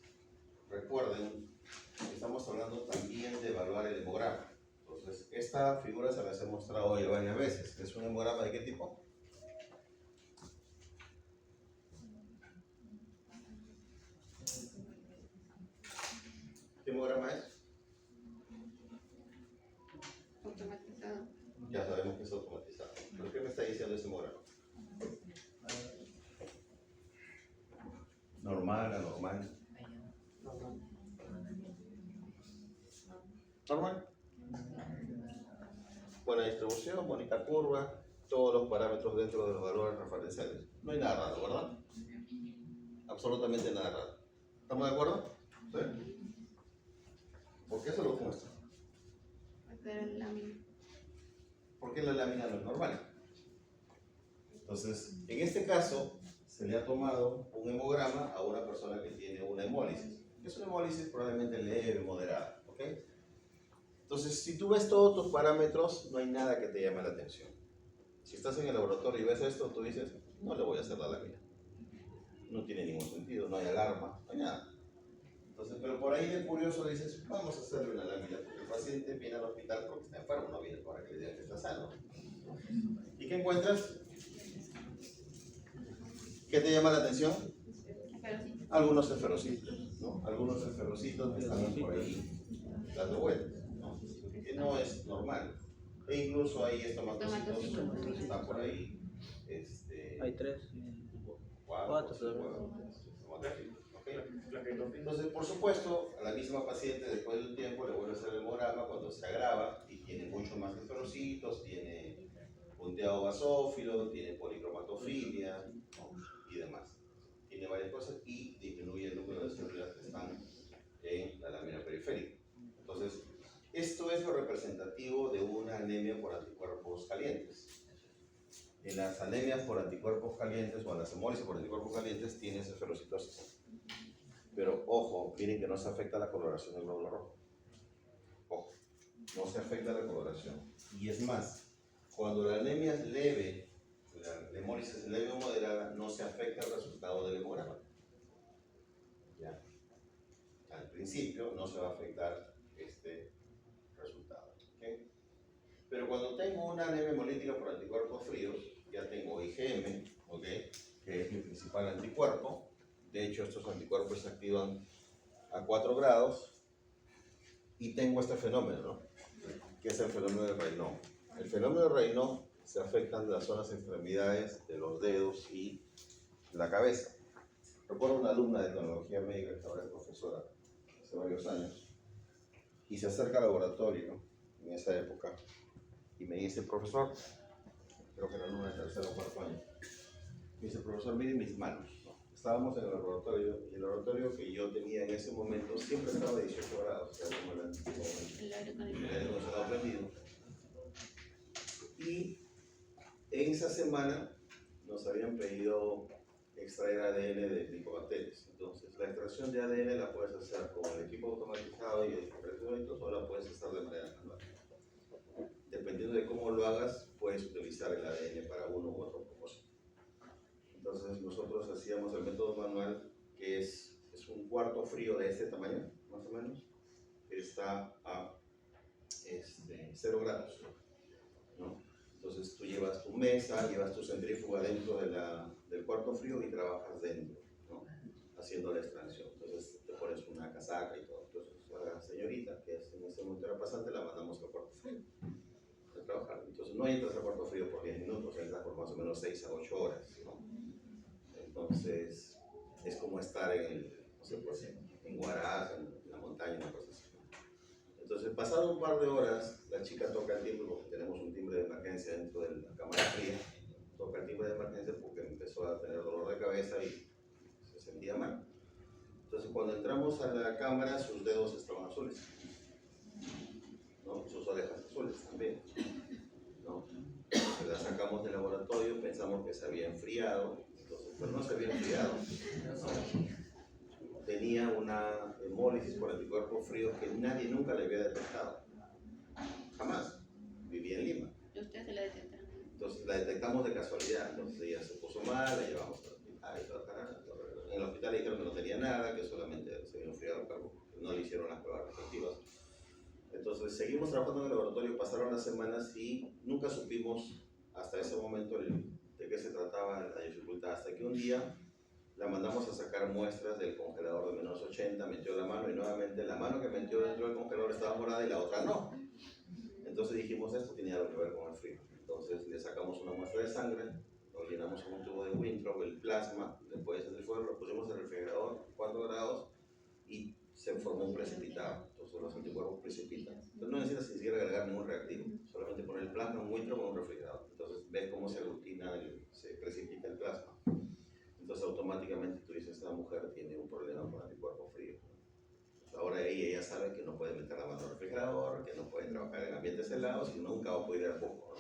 recuerden que estamos hablando también de evaluar el hemograma. Entonces, esta figura se las he mostrado hoy varias veces. ¿Es un hemograma de qué tipo? ¿Qué hemograma es? Automatizado. Ya sabemos que es automatizado. ¿Pero qué me está diciendo ese hemograma? Normal, anormal. Normal. Buena distribución, bonita curva, todos los parámetros dentro de los valores referenciales. No hay nada raro, ¿verdad? Absolutamente nada raro. ¿Estamos de acuerdo? ¿Sí? ¿Por qué se lo muestro? Hacer el lámina. ¿Por qué la lámina no es normal? Entonces, en este caso, se le ha tomado un hemograma a una persona que tiene una hemólisis. Es una hemólisis probablemente leve, moderada, ¿ok? Entonces, si tú ves todos tus parámetros, no hay nada que te llame la atención. Si estás en el laboratorio y ves esto, tú dices, no le voy a hacer la lámina. No tiene ningún sentido, no hay alarma, no hay nada. Entonces, pero por ahí de curioso dices, vamos a hacerle una lámina, porque el paciente viene al hospital porque está enfermo, no viene para que le digan que está sano. ¿Y qué encuentras? ¿Qué te llama la atención? Pero sí. Algunos esferocitos, ¿no? Algunos esferocitos que están por ahí dando vueltas, ¿no? Que no es normal. E incluso hay estomatocitos que están por ahí, Hay 3. cuatro, ¿ok? Entonces, por supuesto, a la misma paciente después de un tiempo le vuelve a hacer el hemograma cuando se agrava y tiene mucho más esferocitos, tiene punteado basófilo, tiene policromatofilia, ¿no? Y demás. Tiene varias cosas y disminuye el número de células que están en la lámina periférica. Entonces, esto es lo representativo de una anemia por anticuerpos calientes. En las anemias por anticuerpos calientes o en las hemólisis por anticuerpos calientes tienes esferocitosis. Pero ojo, miren que no se afecta la coloración del glóbulo rojo. Ojo, no se afecta la coloración. Y es más, cuando la anemia es leve, la hemólisis es leve o moderada, no se afecta el resultado del hemograma. ¿Ya? Al principio no se va a afectar este resultado. ¿Okay? Pero cuando tengo una anemia hemolítica por anticuerpos fríos, ya tengo IgM, ¿okay? Que es mi principal anticuerpo. De hecho, estos anticuerpos se activan a 4 grados. Y tengo este fenómeno, ¿no? Que es el fenómeno de Raynaud. El fenómeno de Raynaud se afectan las zonas extremidades de los dedos y la cabeza. Recuerdo una alumna de tecnología médica que ahora es profesora hace varios años y se acerca al laboratorio en esa época y me dice, profesor, creo que era alumna de tercer o cuarto año, me dice, profesor, mire mis manos, ¿no? Estábamos en el laboratorio y el laboratorio que yo tenía en ese momento siempre estaba a 18 grados, o sea, como el antiguo El aire con el aire acondicionado prendido. Y en esa semana nos habían pedido extraer ADN de glicobacterias. Entonces, la extracción de ADN la puedes hacer con el equipo automatizado y electrónicos o la puedes hacer de manera manual. Dependiendo de cómo lo hagas, puedes utilizar el ADN para uno u otro propósito. Entonces, nosotros hacíamos el método manual, que es un cuarto frío de este tamaño, más o menos, que está a 0 grados, ¿no? Entonces tú llevas tu mesa, llevas tu centrífuga dentro del cuarto frío y trabajas dentro, ¿no? Haciendo la extracción. Entonces te pones una casaca y todo. Entonces a la señorita, que en ese momento era pasante, la mandamos al cuarto frío a trabajar. Entonces no entras al cuarto frío por 10 minutos, entras por más o menos 6 a 8 horas, ¿no? Entonces es como estar no sé, pues, en Huaraz, en la montaña, una cosa así. Entonces, pasado un par de horas, la chica toca el timbre, porque tenemos un timbre de emergencia dentro de la cámara fría. Toca el timbre de emergencia porque empezó a tener dolor de cabeza y se sentía mal. Entonces, cuando entramos a la cámara, sus dedos estaban azules, ¿no? Sus orejas azules también, ¿no? Entonces, la sacamos del laboratorio, pensamos que se había enfriado, entonces, pero no se había enfriado, ¿no? Tenía una hemólisis por anticuerpos fríos que nadie nunca le había detectado. Jamás. Vivía en Lima. Y ustedes se la detectaron. Entonces la detectamos de casualidad. Entonces ella se puso mal, la llevamos al hospital y todo. En el hospital le dijeron que no tenía nada, que solamente se había enfriado, que no le hicieron las pruebas respectivas. Entonces seguimos trabajando en el laboratorio, pasaron las semanas y nunca supimos hasta ese momento de qué se trataba la dificultad. Hasta que un día la mandamos a sacar muestras del congelador de menos 80, metió la mano y nuevamente la mano que metió dentro del congelador estaba morada y la otra no. Entonces dijimos, esto tenía algo que ver con el frío. Entonces le sacamos una muestra de sangre, lo llenamos en un tubo de Winthrop, el plasma, después del fuego, lo pusimos en el refrigerador, 4 grados, y se formó un precipitado. Entonces los anticuerpos precipitan. Entonces no necesitas ni siquiera agregar ningún reactivo, solamente poner el plasma en un Winthrop o en un refrigerador. Entonces ves cómo se aglutina, se precipita el plasma. Entonces automáticamente tú dices, esta mujer tiene un problema con anticuerpos ahí ella sabe que no puede meter la mano al refrigerador, que no puede trabajar en ambientes helados y nunca va a poder ir al poco, ¿no?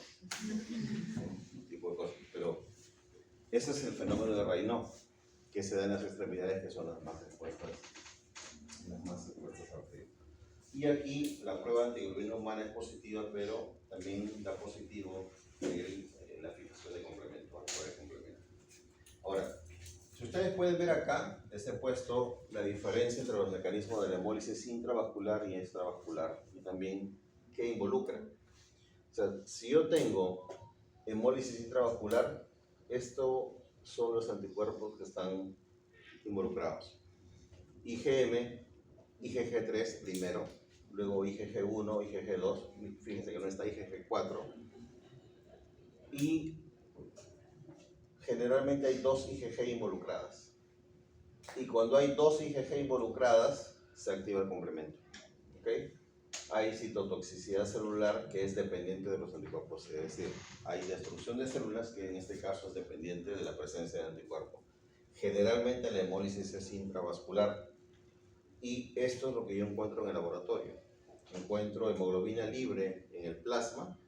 Ese tipo de cosas. Pero ese es el fenómeno de Raynaud, que se da en las extremidades que son las más expuestas al frío. Y aquí la prueba de antiglobulina humana es positiva, pero también da positivo la fijación de complemento, de complemento. Ahora, si ustedes pueden ver acá, les he puesto la diferencia entre los mecanismos de la hemólisis intravascular y extravascular, y también qué involucra. O sea, si yo tengo hemólisis intravascular, estos son los anticuerpos que están involucrados. IgM, IgG3 primero, luego IgG1, IgG2, fíjense que no está IgG4, y generalmente hay 2 IgG involucradas. Y cuando hay 2 IgG involucradas, se activa el complemento. ¿Okay? Hay citotoxicidad celular que es dependiente de los anticuerpos, es decir, hay destrucción de células que en este caso es dependiente de la presencia de anticuerpos. Generalmente la hemólisis es intravascular y esto es lo que yo encuentro en el laboratorio. Encuentro hemoglobina libre en el plasma,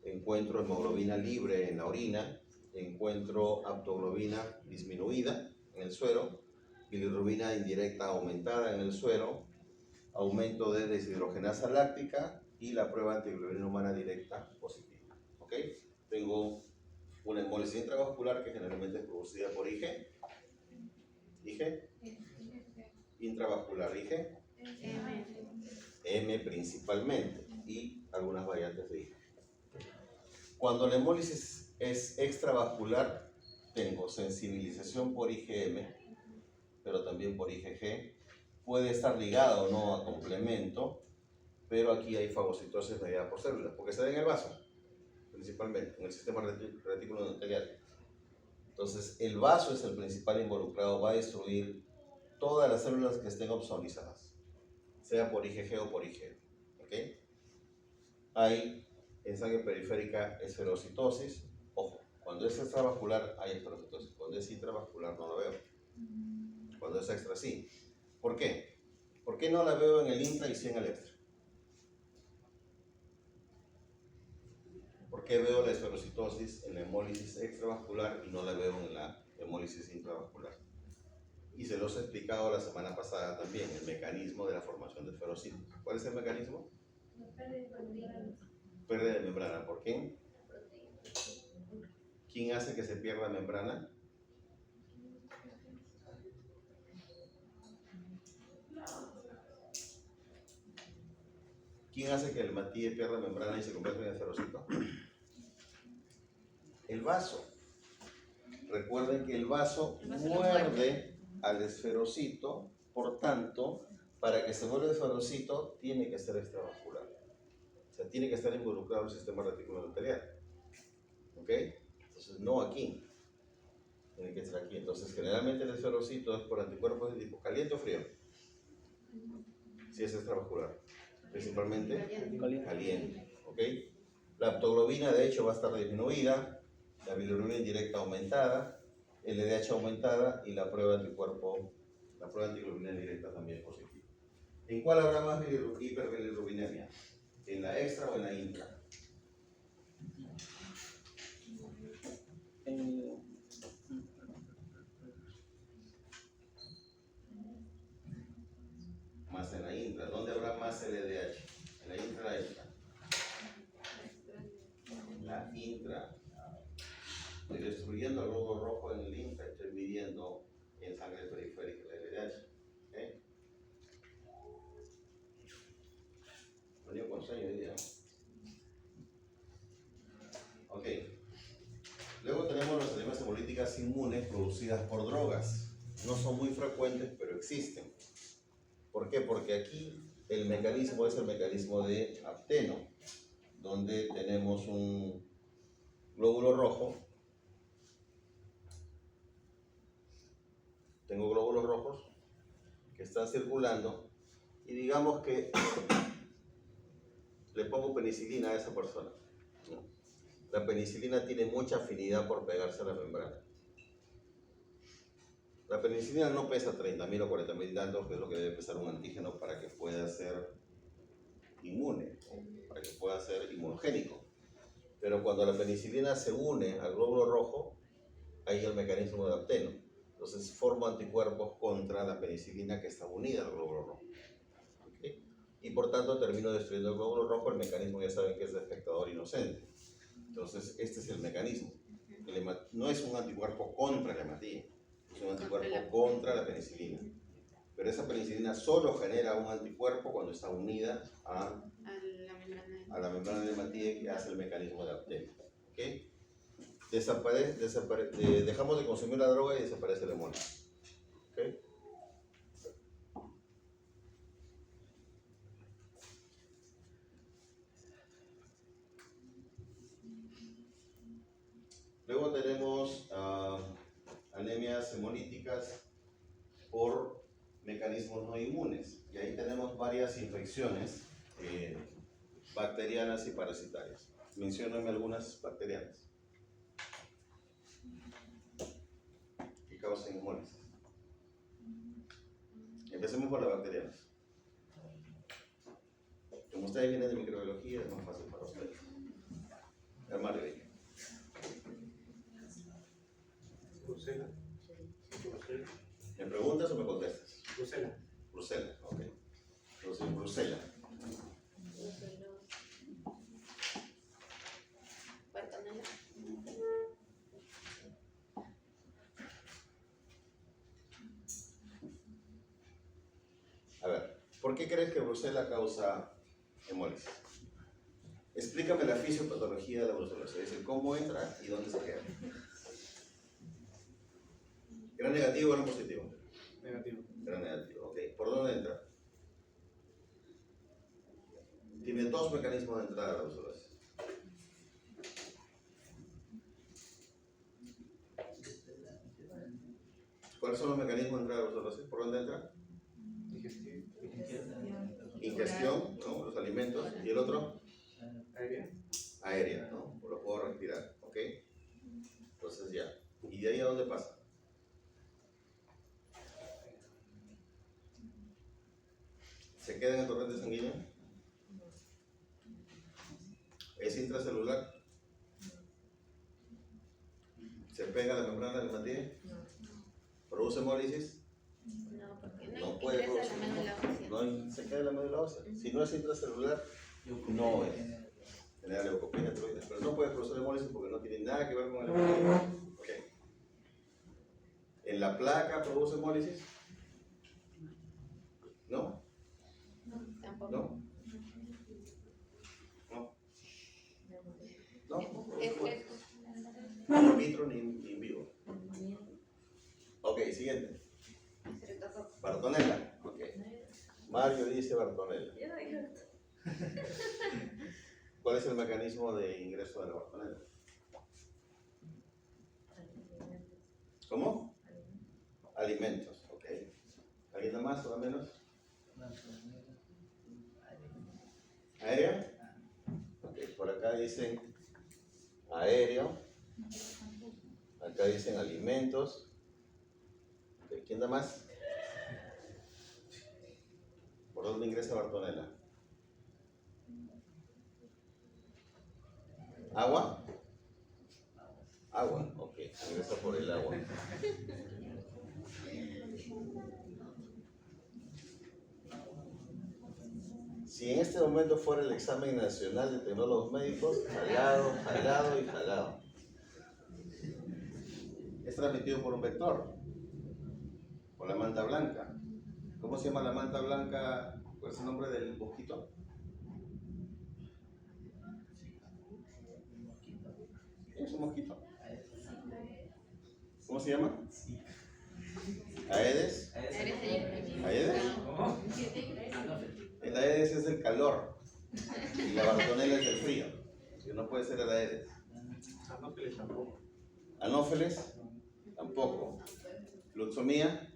encuentro hemoglobina libre en la orina, encuentro aptoglobina disminuida en el suero, bilirrubina indirecta aumentada en el suero, aumento de deshidrogenasa láctica y la prueba de antiglobulina humana directa positiva. ¿Ok? Tengo una hemólisis intravascular que generalmente es producida por IG, intravascular IG, M principalmente y algunas variantes de IG. Cuando la hemólisis es extravascular, tengo sensibilización por IgM, pero también por IgG. Puede estar ligada o no a complemento, pero aquí hay fagocitosis mediada por células, porque se da en el vaso, principalmente, en el sistema retículo endotelial. Entonces, el vaso es el principal involucrado, va a destruir todas las células que estén opsonizadas, sea por IgG o por IgM. ¿Okay? Hay en sangre periférica esferocitosis. Ojo, cuando es extravascular hay esferocitosis, cuando es intravascular no la veo. Cuando es extra sí. ¿Por qué? ¿Por qué no la veo en el intra y sí en el extra? ¿Por qué veo la esferocitosis en la hemólisis extravascular y no la veo en la hemólisis intravascular? Y se los he explicado la semana pasada también, el mecanismo de la formación de esferocitos. ¿Cuál es el mecanismo? Pérdida de membrana. ¿Por qué? ¿Quién hace que se pierda membrana? ¿Quién hace que el matille pierda membrana y se convierta en esferocito? El vaso. Recuerden que el vaso muerde al esferocito, por tanto, para que se vuelva esferocito tiene que ser extravascular. O sea, tiene que estar involucrado el sistema reticular endotelial. ¿Ok? Entonces, no aquí. Tiene que estar aquí. Entonces, generalmente el esferocito es por anticuerpos de tipo caliente o frío. Si es extravascular. Principalmente caliente. ¿Ok? La aptoglobina, de hecho, va a estar disminuida. La bilirrubina indirecta aumentada, LDH aumentada y la prueba de anticuerpo, la prueba de antiglobulina indirecta también positiva. ¿En cuál habrá más hiperbilirrubinemia? ¿En la extra o en la intra? Más en la intra. ¿Dónde habrá más LDH? ¿En la intra o la extra? La intra. Estoy destruyendo el glóbulo rojo en el intra, estoy midiendo en sangre periférica el LDH. ¿Okay? Venido con sueño hoy día. Ok. Luego tenemos las anemías hemolíticas inmunes producidas por drogas. No son muy frecuentes, pero existen. ¿Por qué? Porque aquí el mecanismo es el mecanismo de apteno, donde tenemos un glóbulo rojo. Tengo glóbulos rojos que están circulando y digamos que le pongo penicilina a esa persona. La penicilina tiene mucha afinidad por pegarse a la membrana. La penicilina no pesa 30.000 o 40.000 datos, que es lo que debe pesar un antígeno para que pueda ser inmune, o para que pueda ser inmunogénico. Pero cuando la penicilina se une al glóbulo rojo, hay el mecanismo de apteno. Entonces forma anticuerpos contra la penicilina que está unida al glóbulo rojo. ¿Okay? Y por tanto termino destruyendo el glóbulo rojo. El mecanismo ya saben que es de espectador inocente. Entonces este es el mecanismo. No es un anticuerpo contra el hematín, es un anticuerpo contra la penicilina. Pero esa penicilina solo genera un anticuerpo cuando está unida a la membrana del hematín, que hace el mecanismo de apteno. ¿Okay? Dejamos de consumir la droga y desaparece la hemólisis. ¿Okay? Luego tenemos anemias hemolíticas por mecanismos no inmunes. Y ahí tenemos varias infecciones bacterianas y parasitarias. Mencióname algunas bacterianas que causan hemólisis. Empecemos por las bacterianas. Como ustedes vienen de microbiología, es más fácil para ustedes. Mario, Bruselas. ¿me preguntas o me contestas? Bruselas. Bruselas, ok. Entonces, Bruselas. Bartonella. A ver, ¿por qué crees que Bruselas causa hemólisis? Explícame la fisiopatología de la brucelosis. Es decir, cómo entra y dónde se queda. ¿Gran negativo o gran positivo? Negativo. Gran negativo, ok. ¿Por dónde entra? Tiene dos mecanismos de entrada a la brucelosis. ¿Cuáles son los mecanismos de entrada a la brucelosis? ¿Por dónde entra? Digestivo. Ingestión, ¿no? Los alimentos. ¿Y el otro? Aérea. Aérea, ¿no? Lo puedo respirar, ¿ok? Entonces ya. ¿Y de ahí a dónde pasa? ¿Se queda en el torrente sanguíneo? ¿Es intracelular? ¿Se pega a la membrana del hematín? ¿Produce hemólisis? No, porque no, No puede ingresa a producir. la médula ósea. No se queda en la médula ósea. Si no es intracelular, no es. Genera leucopenia, tiroides. Pero no puede producir hemólisis porque no tiene nada que ver con el hematín. Okay. ¿En la placa produce hemólisis? ¿No? Tampoco. ¿No? ¿No? ¿No? Ni in vitro ni in vivo. Ok, siguiente. Bartonella. Ok. Mario dice Bartonella. Yo no dije esto. ¿Cuál es el mecanismo de ingreso de la Bartonella? ¿Cómo? Alimentos. Ok. ¿Alguien más o menos? ¿Aéreo? Ok, por acá dicen aéreo. Acá dicen alimentos. Okay, ¿quién da más? ¿Por dónde ingresa Bartonella? ¿Agua? Agua, ok, ingresa por el agua. Si en este momento fuera el examen nacional de tecnólogos médicos, jalado, jalado y jalado. Es transmitido por un vector, por la manta blanca. ¿Cómo se llama la manta blanca? ¿Cuál es el nombre del mosquito? Es un mosquito. ¿Cómo se llama? ¿Aedes? ¿Aedes? El Aedes es el calor y la Bartonella es el frío. Que no puede ser el Aedes. Anófeles tampoco. Anófeles tampoco. Luxomía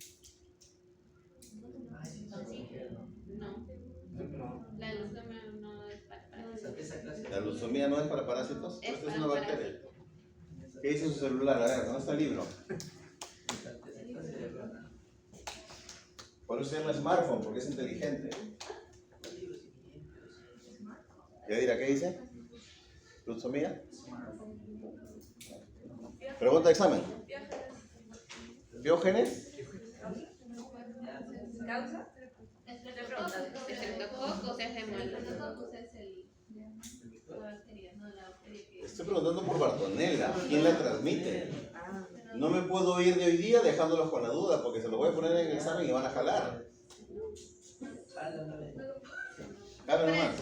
No. La leucemia no es para parásitos. La leucemia no es para parásitos, pero esta es una bacteria. parásitos. ¿Qué dice su celular? A ver, ¿dónde está el libro? Por eso se llama smartphone, porque es inteligente. ¿Ya dirá qué dice? ¿Lutzomía? Pregunta de examen. ¿Biógenes? ¿Causa? Estreptococos es de muela. Estreptococos es la bacteria, no la bacteria que... Estoy preguntando por Bartonella. ¿Quién la transmite? No me puedo ir de hoy día dejándolos con la duda, porque se los voy a poner en el examen y van a jalar. Jala nomás.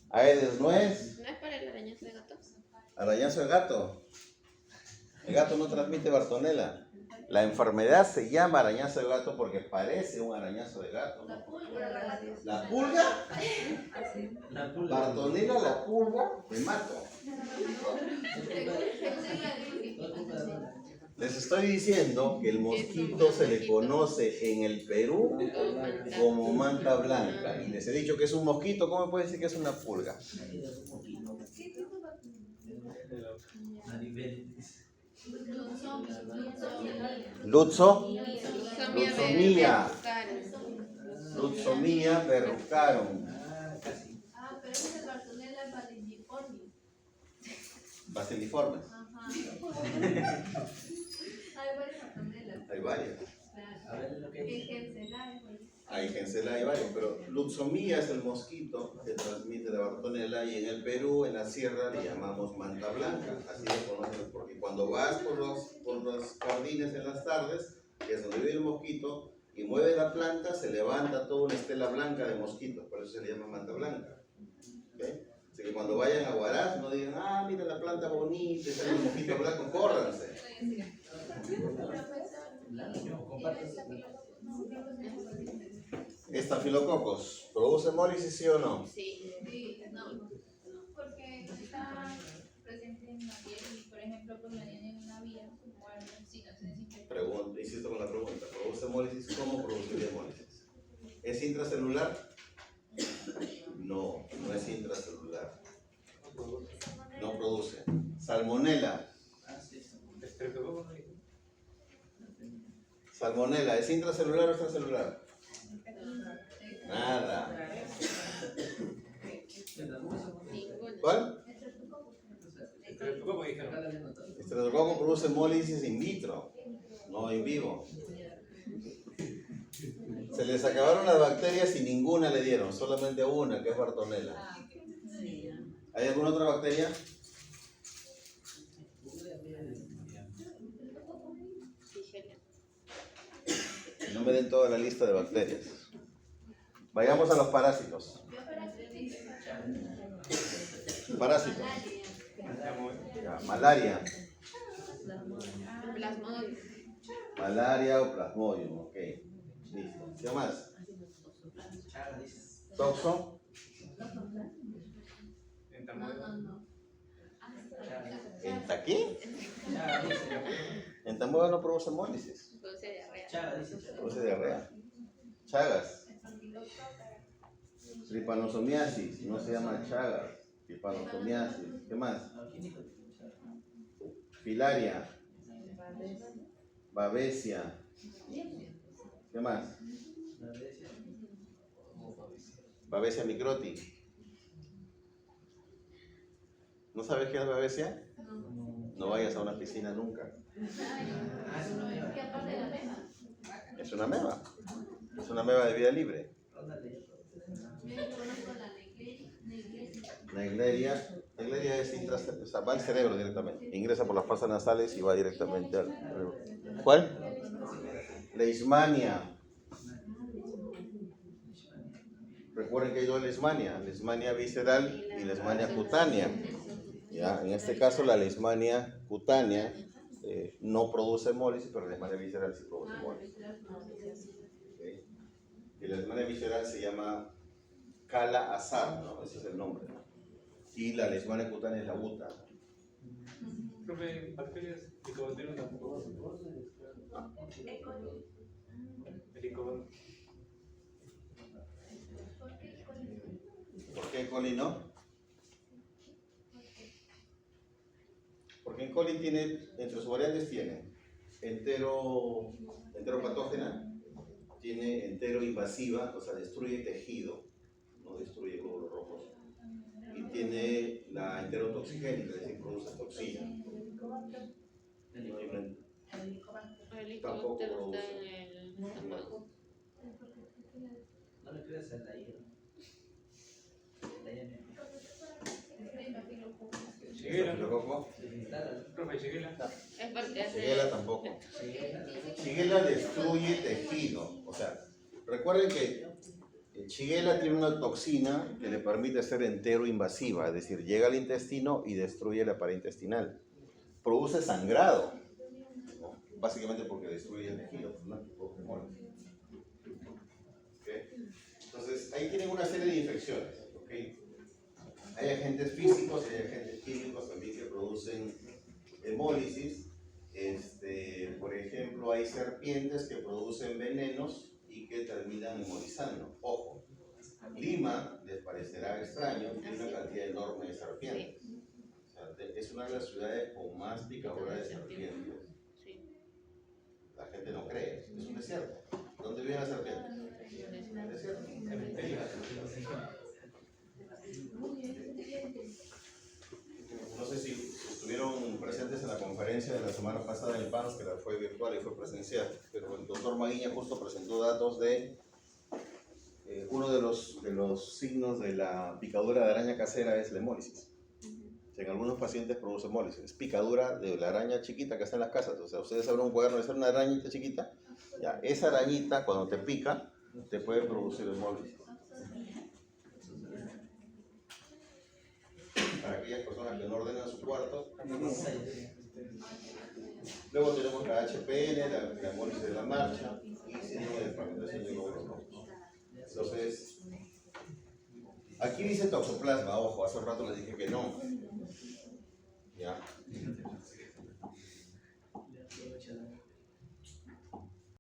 Aedes nuez. ¿No es para el arañazo de gato? Arañazo de gato. El gato no transmite Bartonella. La enfermedad se llama arañazo de gato porque parece un arañazo de gato. La pulga. ¿La pulga? Bartonella, la pulga, me mato. Les estoy diciendo que el mosquito se le conoce en el Perú como manta blanca. Y les he dicho que es un mosquito, ¿cómo me puede decir que es una pulga? Lutzomía verrucarum. Ah, pero es el Bartonella basiliformis. Basiliformes. Ajá. Hay varias Bartonellas. Hay varias. Claro. En Gencelar, pues. Hay Gencelar, hay varios, pero Lutzomía es el mosquito que transmite la Bartonella y en el Perú, en la sierra, le llamamos manta blanca. Así lo conocen porque cuando vas por los jardines en las tardes, que es donde vive el mosquito, y mueve la planta, se levanta toda una estela blanca de mosquitos, por eso se le llama manta blanca. ¿Okay? Así que cuando vayan a Huaraz, no digan, ah, mira la planta bonita, está el mosquito blanco, córranse. Estafilococos, ¿produce hemólisis sí o no? Sí. Sí, no. Porque está presente en la piel y, por ejemplo, por la niña en una vía, como algo, sí, no se desinfecta. Insisto con la pregunta, ¿produce hemólisis? ¿Cómo produciría hemólisis? ¿Es intracelular? No, no es intracelular. No produce. Salmonela. Salmonela, ¿es intracelular o extracelular? Nada. ¿Cuál? Estreptococo produce hemólisis in vitro, no in vivo. Se les acabaron las bacterias y ninguna le dieron, solamente una, que es Bartonella. ¿Hay alguna otra bacteria? No me den toda la lista de bacterias. Vayamos a los parásitos. Parásitos. Ya, malaria. Plasmodium. Malaria o plasmodium, ok. Listo. ¿Qué más? Toxo. ¿En qué? En Tamboga no produce hemólisis. Produce diarrea. Produce diarrea. Chagas. Tripanosomiasis. No se llama Chagas. Tripanosomiasis. ¿Qué más? Filaria. Babesia. ¿Qué más? Babesia microti. ¿No sabes qué es Babesia? No vayas a una piscina nunca. ¿Qué aparte de la mema? Es una ameba. Es una ameba de vida libre. Yo conozco la Naegleria es intracelular, o sea, va al cerebro directamente. Ingresa por las fosas nasales y va directamente al cerebro. ¿Cuál? Leishmania. Recuerden que hay dos leishmania, leishmania visceral y leishmania cutánea. ¿Ya? En este caso la leishmania cutánea no produce hemólisis, pero la leishmania visceral sí produce hemólisis. ¿Okay? Y la leishmania visceral se llama Kala Azar, ¿no? Ese es el nombre, ¿no? Y la leishmania cutánea es la UTA. Profe, bacterias, Helicobacterium tampoco. Helicobacterium. ¿Por qué E. coli no? Porque E. coli tiene, entre sus variantes tiene enteropatógena, tiene enteroinvasiva, o sea, destruye tejido, no destruye glóbulos rojos. Y tiene la enterotoxigénica, es decir, produce toxina. El Tampoco helicóptero produce. está en el estómago. No le creas a la hija. Shigella. ¿Estafilococo? Profe, Shigella. Es porque hace. Shigella tampoco. Shigella destruye tejido. O sea, recuerden que Shigella tiene una toxina que le permite ser enteroinvasiva, es decir, llega al intestino y destruye la pared intestinal. Produce sangrado, ¿no? Básicamente porque destruye el tejido, ¿no? ¿Ok? Entonces, ahí tienen una serie de infecciones. ¿Ok? Hay agentes físicos y hay agentes químicos también que producen hemólisis. Por ejemplo, hay serpientes que producen venenos y que terminan hemolizando. Ojo, Lima les parecerá extraño, tiene una cantidad enorme de serpientes. O sea, es una de las ciudades con más picadura de serpientes. Sí. La gente no cree, es un desierto. ¿Dónde viven las serpientes? En el desierto. No sé si estuvieron presentes en la conferencia de la semana pasada en el PANS, que fue virtual y fue presencial, pero el doctor Maguiña justo presentó datos de uno de los signos de la picadura de araña casera es la hemólisis. O sea, en algunos pacientes produce hemólisis, es picadura de la araña chiquita que está en las casas. O sea, ustedes abren un cuaderno de ser una arañita chiquita, ya, esa arañita cuando te pica te puede producir hemólisis. Para aquellas personas que no ordenan su cuarto. Luego tenemos la HPN, la hemólisis de la marcha y síndrome de fragmentación de glóbulos rojos. Entonces, aquí dice toxoplasma, ojo, hace rato les dije que no. ¿Ya?